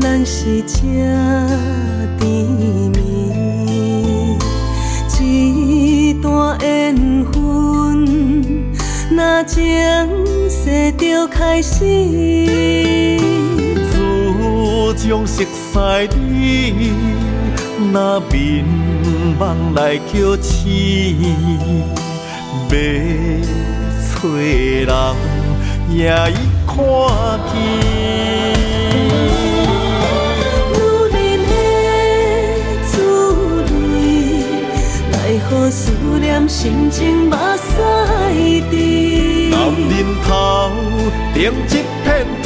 咱是这甜蜜，一段缘分，若情势就开始。自从熟悉你，若眠梦来叫醒，要找人也已看见。予思念心情目屎滴，男人头顶一片天，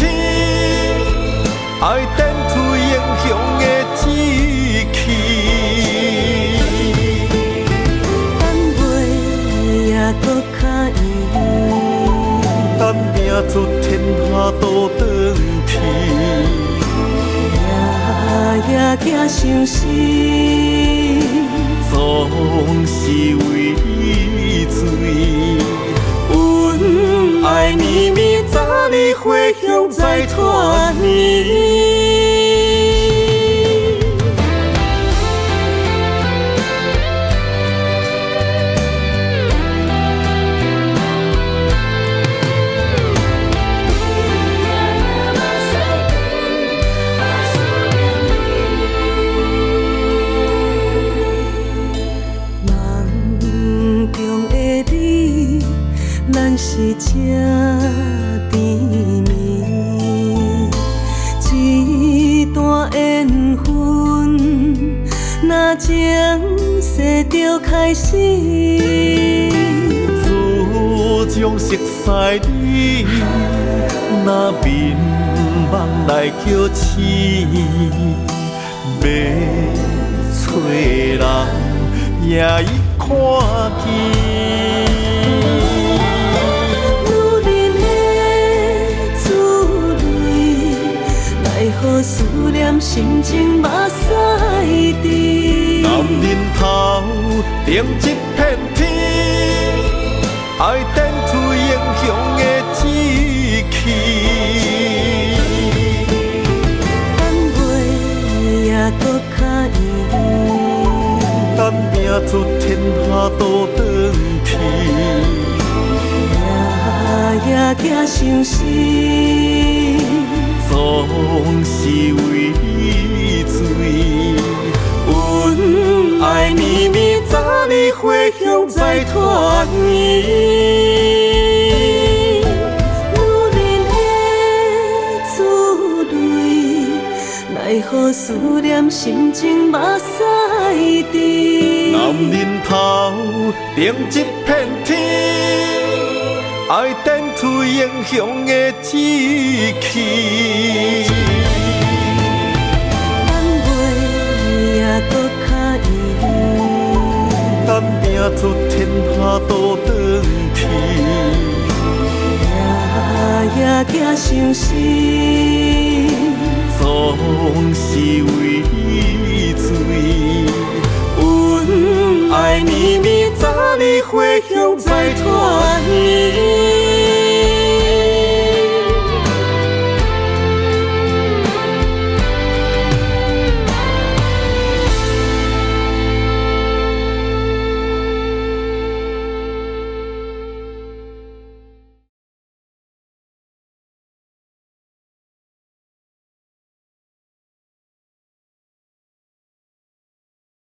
爱电推英雄的志气。等月也搁较圆，等拼出天下都转去，夜行相思。总是为你醉，阮爱绵绵早日回乡再团圆。咱是这甜蜜，一段缘分，若情势就开始。自从熟悉你，若眠梦来叫醒，要找人也已看见。予思念心情目屎滴，男人头顶一片天，爱电推英雄的志气。等月也搁较圆，等拼出天下都转去，夜行相思。总是为你醉，阮爱绵绵早日回乡再团圆。女人的滋味，奈何思念心情目屎滴。男人头顶一片天，爱电推英雄的志气。等月也搁较圆，等拼出天下都转去，夜行相思。总是为你醉，阮爱绵绵早日回乡再团圆。